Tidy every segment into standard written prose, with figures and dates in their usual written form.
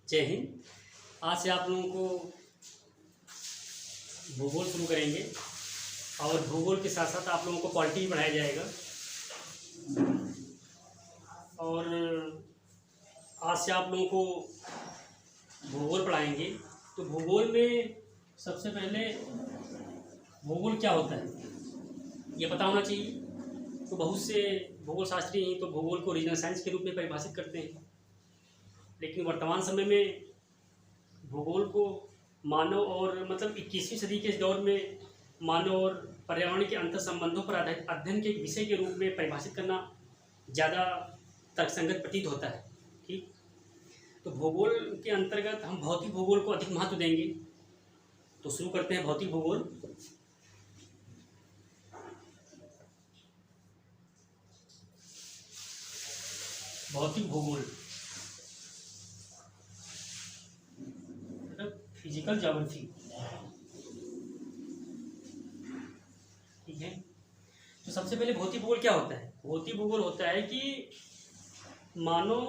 जय हिंद। आज से आप लोगों को भूगोल शुरू करेंगे और भूगोल के साथ साथ आप लोगों को पॉलिटी भी पढ़ाया जाएगा। और आज से आप लोगों को भूगोल पढ़ाएंगे। तो भूगोल में सबसे पहले भूगोल क्या होता है ये पता होना चाहिए। तो बहुत से भूगोल शास्त्री हैं तो भूगोल को रीजनल साइंस के रूप में परिभाषित करते हैं, लेकिन वर्तमान समय में भूगोल को मानव और 21वीं सदी के दौर में मानव और पर्यावरण के अंतर संबंधों पर आधारित अध्ययन के विषय के रूप में परिभाषित करना ज़्यादा तर्कसंगत प्रतीत होता है। ठीक, तो भूगोल के अंतर्गत हम भौतिक भूगोल को अधिक महत्व देंगे। तो शुरू करते हैं भौतिक भूगोल। भौतिक भूगोल फिजिकल ज्योग्राफी। ठीक है, तो सबसे पहले भौतिक भूगोल क्या होता है? भौतिक भूगोल होता है कि मानव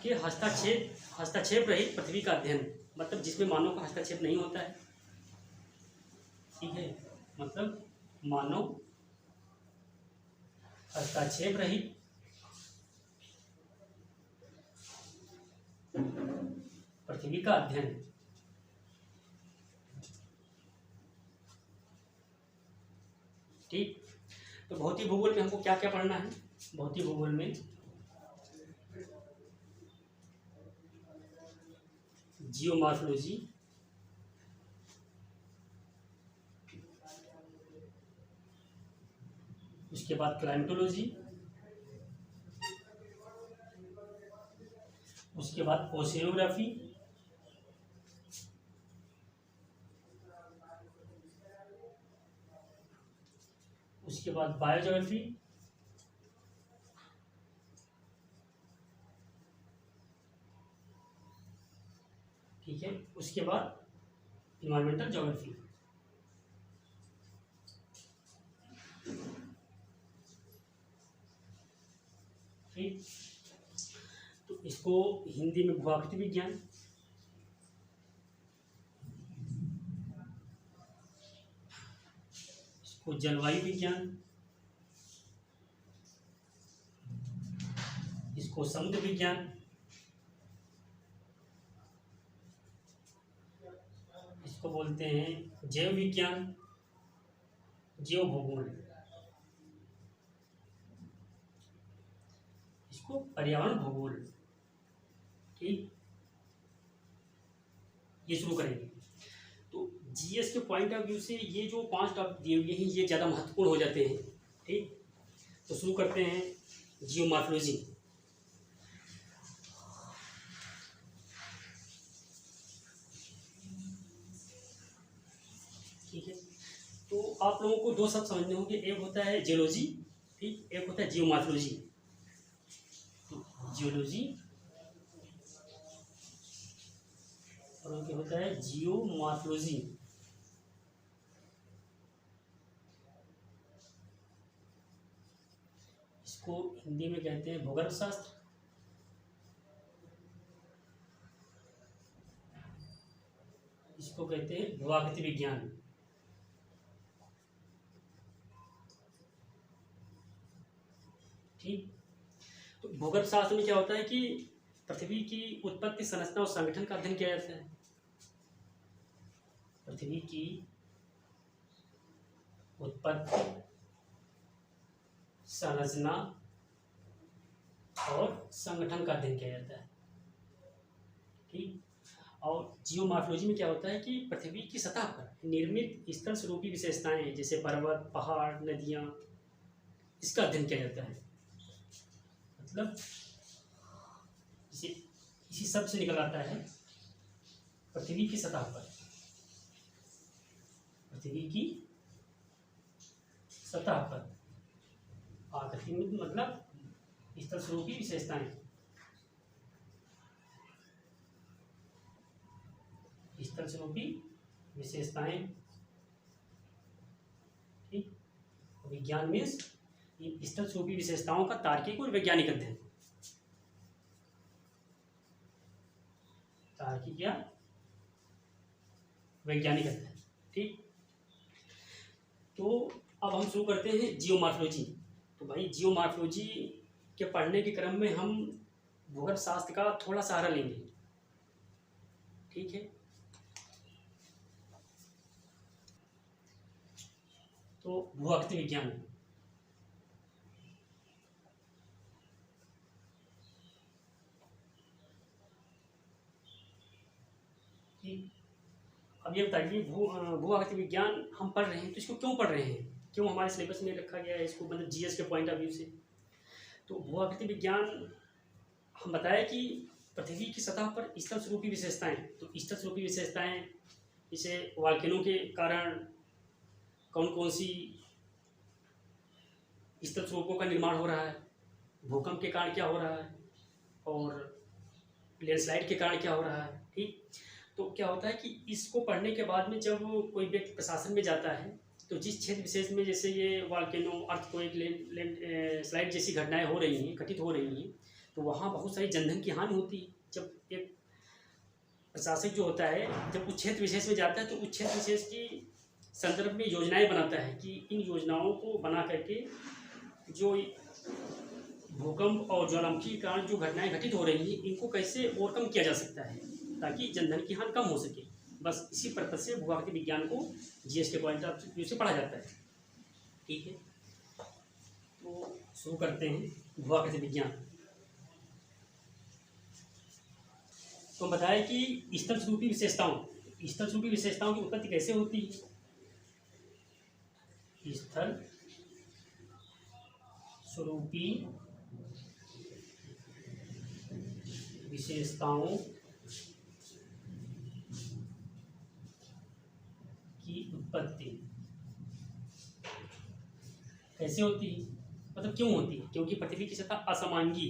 के हस्तक्षेप रहित पृथ्वी का अध्ययन, मतलब जिसमें मानव का हस्तक्षेप नहीं होता है। ठीक है, मतलब मानव हस्तक्षेप रहित पृथ्वी का अध्ययन। ठीक, तो भौतिक भूगोल में हमको क्या क्या पढ़ना है? भौतिक भूगोल में जियोमॉर्फोलॉजी, उसके बाद क्लाइमेटोलॉजी, उसके बाद ओशियोग्राफी, उसके बाद बायोज्योग्राफी, ठीक है, उसके बाद इन्वायरमेंटल ज्योग्राफी। ठीक, तो इसको हिंदी में भूआकृति विज्ञान, इसको जलवायु विज्ञान, इसको समुद्र विज्ञान, इसको बोलते हैं जैव विज्ञान, जैव भूगोल, इसको पर्यावरण भूगोल। ठीक, ये शुरू करेंगे। तो जीएस के पॉइंट ऑफ व्यू से ये जो 5 टॉपिक दिए हुए हैं ये ज़्यादा महत्वपूर्ण हो जाते हैं। ठीक, तो शुरू करते हैं जियोमॉर्फोलॉजी। ठीक है, तो आप लोगों को 2 शब्द समझने होंगे, एक होता है जियोलॉजी, ठीक, एक होता है जियोमॉर्फोलॉजी। तो जियोलॉजी और क्या होता है जियोमॉर्फोलॉजी। इसको हिंदी में कहते हैं भूगर्भ शास्त्र, इसको कहते हैं भूआकृति विज्ञान। ठीक, तो भूगर्भ शास्त्र में क्या होता है कि पृथ्वी की उत्पत्ति, संरचना और संगठन का अध्ययन किया जाता है। पृथ्वी की उत्पत्ति, संरचना और संगठन का अध्ययन किया जाता है। ठीक, और जियोमॉर्फोलॉजी में क्या होता है कि पृथ्वी की सतह पर निर्मित स्थल स्वरूपी विशेषताएं जैसे पर्वत, पहाड़, नदियां, इसका अध्ययन किया जाता है। मतलब इसी शब्द से निकल आता है पृथ्वी की सतह पर, पृथ्वी की सतह पर आकृति में मतलब स्थल स्वरूपी विशेषताएं, स्थल स्वरूपी विशेषताएं। ठीक, विज्ञान मीन्स स्थल स्वरूपी विशेषताओं का तार्किक और वैज्ञानिक अध्ययन। तार्किक या वैज्ञानिक अध्ययन। ठीक, तो अब हम शुरू करते हैं जियोमॉर्फोलॉजी। तो भाई जियोमॉर्फोलॉजी के पढ़ने के क्रम में हम भूगर्भ शास्त्र का थोड़ा सहारा लेंगे। ठीक है, तो भूआकृति विज्ञान, अब ये बताइए भूआकृति विज्ञान हम पढ़ रहे हैं तो इसको क्यों पढ़ रहे हैं, क्यों हमारे सिलेबस में रखा गया है इसको, मतलब जीएस के पॉइंट ऑफ व्यू से। तो भूआकृति विज्ञान हम बताया कि पृथ्वी की सतह पर स्थल स्वरूपी विशेषताएं, तो स्थल स्वरूपी विशेषताएं जैसे वॉल्केनो के कारण कौन कौन सी स्थल स्वरूपों का निर्माण हो रहा है, भूकंप के कारण क्या हो रहा है, और लैंडस्लाइड के कारण क्या हो रहा है। ठीक, तो क्या होता है कि इसको पढ़ने के बाद में जब कोई व्यक्ति प्रशासन में जाता है तो जिस क्षेत्र विशेष में जैसे ये वॉल्केनो, अर्थक्वेक, लैंडस्लाइड जैसी घटनाएं हो रही हैं, घटित हो रही हैं, तो वहाँ बहुत सारी जनधन की हानि होती है। जब एक प्रशासक जो होता है जब उस क्षेत्र विशेष में जाता है तो उस क्षेत्र विशेष की संदर्भ में योजनाएं बनाता है कि इन योजनाओं को बना करके जो भूकंप और ज्वालामुखी के कारण जो घटनाएं घटित हो रही हैं इनको कैसे ओवरकम किया जा सकता है ताकि जनधन की हानि कम हो सके। बस इसी पर्पज से भूआकृति विज्ञान को जीएस के पॉइंट ऑफ व्यू से पढ़ा जाता है। ठीक है, तो शुरू करते हैं भूआकृति विज्ञान। तो बताया कि स्थल स्वरूपी विशेषताओं, स्थल स्वरूपी विशेषताओं की उत्पत्ति कैसे होती है। स्थल स्वरूपी विशेषताओं की उत्पत्ति कैसे होती है, मतलब क्यों होती है। क्योंकि पृथ्वी की सतह असमांगी,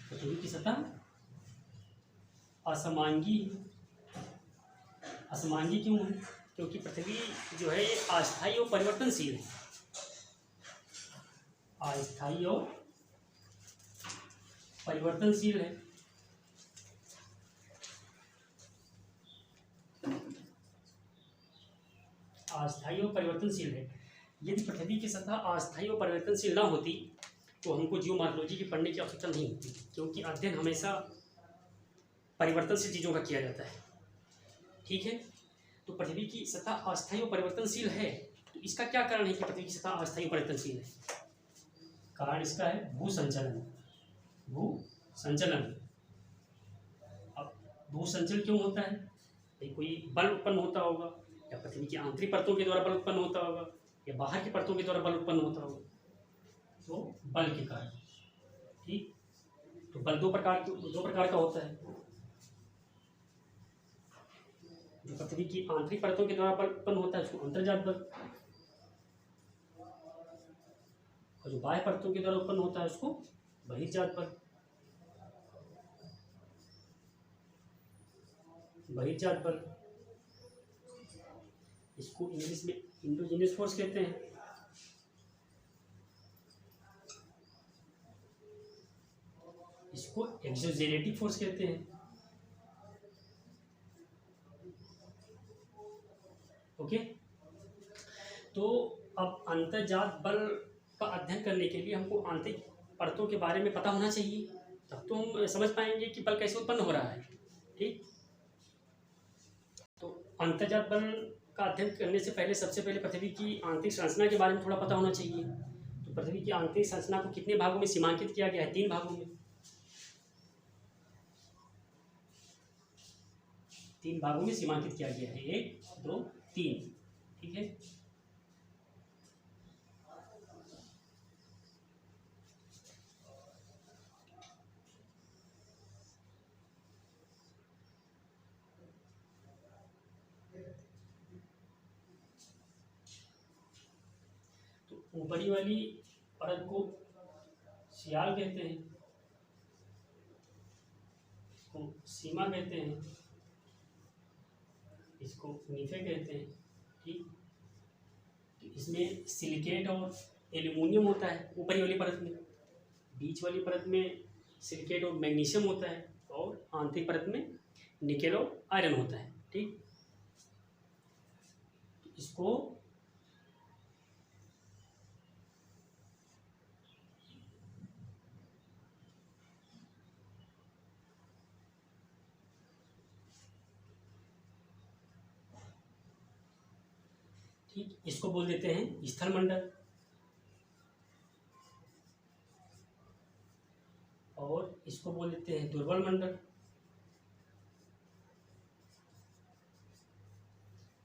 पृथ्वी की सतह असमांगी, असमांगी क्यों है, क्योंकि पृथ्वी जो है ये अस्थायी और परिवर्तनशील है, अस्थायी और परिवर्तनशील है। अस्थायी और परिवर्तनशील है। यदि पृथ्वी की सतह अस्थायी और परिवर्तनशील ना होती तो हमको जियोमॉर्फोलॉजी की पढ़ने की आवश्यकता नहीं होती, क्योंकि अध्ययन हमेशा परिवर्तनशील चीज़ों का किया जाता है। ठीक है, तो पृथ्वी की सतह अस्थायी और परिवर्तनशील है तो इसका क्या कारण है कि पृथ्वी की सतह अस्थायी और परिवर्तनशील है। कारण इसका है भू संचलन, भू संचलन। अब भू संचलन क्यों होता है, भाई कोई बल उत्पन्न होता होगा, या पृथ्वी की आंतरिक परतों के द्वारा बल उत्पन्न होता होगा, या बाहर की परतों के द्वारा बल उत्पन्न होता होगा, तो बल के कारण। ठीक, तो बल दो प्रकार का होता है। जो पृथ्वी की आंतरिक परतों के द्वारा बल उत्पन्न होता है उसको अंतर्जात बल, और जो बाह्य परतों के द्वारा उत्पन्न होता है उसको बहिर्जात बल। बहिर्जात बल इसको इंग्लिश में इंडोजीनियस फोर्स कहते हैं। इसको एक्सोजेनेटिक फोर्स कहते हैं। ओके, तो अब अंतर्जात बल का अध्ययन करने के लिए हमको आंतरिक परतों के बारे में पता होना चाहिए, तब तो हम समझ पाएंगे कि बल कैसे उत्पन्न हो रहा है। ठीक, तो अंतर्जात बल का अध्ययन करने से पहले सबसे पहले पृथ्वी की आंतरिक संरचना के बारे में थोड़ा पता होना चाहिए। तो पृथ्वी की आंतरिक संरचना को कितने भागों में सीमांकित किया गया है, 3 भागों में। 3 भागों में सीमांकित किया गया है, 1, 2, 3। ठीक है, तो ऊपरी वाली परत को सियाल कहते हैं, इसको सीमा कहते हैं, इसको नीफे कहते हैं। ठीक, तो इसमें सिलिकेट और एल्यूमिनियम होता है ऊपरी वाली परत में, बीच वाली परत में सिलिकेट और मैग्नीशियम होता है, और आंतरिक परत में निकेल और आयरन होता है। ठीक, इसको ठीक, इसको बोल देते हैं स्थल मंडल, और इसको बोल देते हैं दुर्बल मंडल,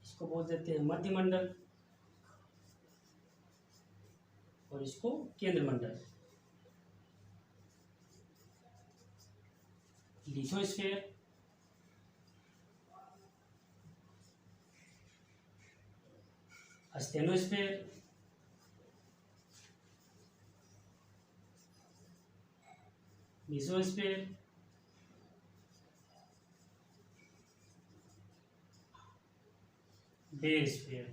इसको बोल देते हैं मध्य मंडल, और इसको केंद्र मंडल। Lithosphere, स्टेनोस्फीयर, mesosphere, बेयरस्फीयर।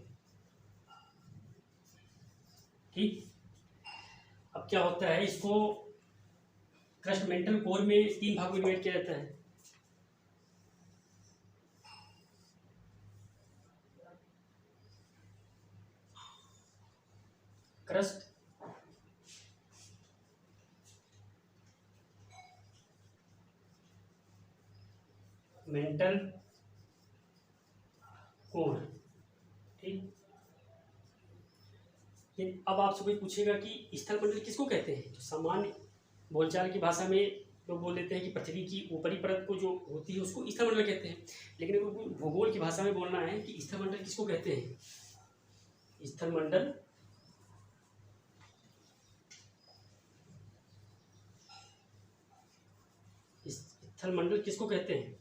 ठीक, अब क्या होता है, इसको क्रस्ट मेंटल कोर में 3 भागों में डिवाइड किया जाता है। Crust mantle core. ठीक, अब आपसे कोई पूछेगा कि स्थल मंडल किसको कहते हैं, तो सामान्य बोलचाल की भाषा में लोग बोल देते हैं कि पृथ्वी की ऊपरी परत को जो होती है उसको स्थल मंडल कहते हैं। लेकिन अगर भूगोल की भाषा में बोलना है कि स्थल मंडल किसको कहते हैं, स्थल मंडल स्थल मंडल किसको कहते हैं,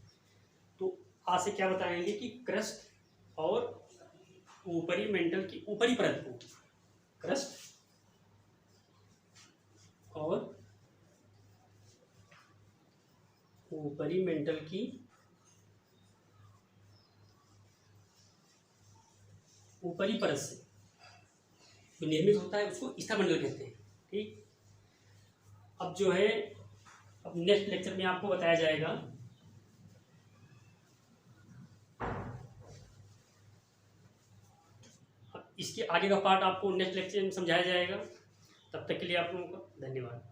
तो आज से क्या बताएंगे कि क्रस्ट और ऊपरी मेंटल की ऊपरी परत को, क्रस्ट और ऊपरी मेंटल की ऊपरी परत से जो निर्मित होता है उसको स्थल मंडल कहते हैं। ठीक, अब जो है, अब नेक्स्ट लेक्चर में आपको बताया जाएगा इसके आगे का पार्ट आपको नेक्स्ट लेक्चर में समझाया जाएगा। तब तक के लिए आप लोगों का धन्यवाद।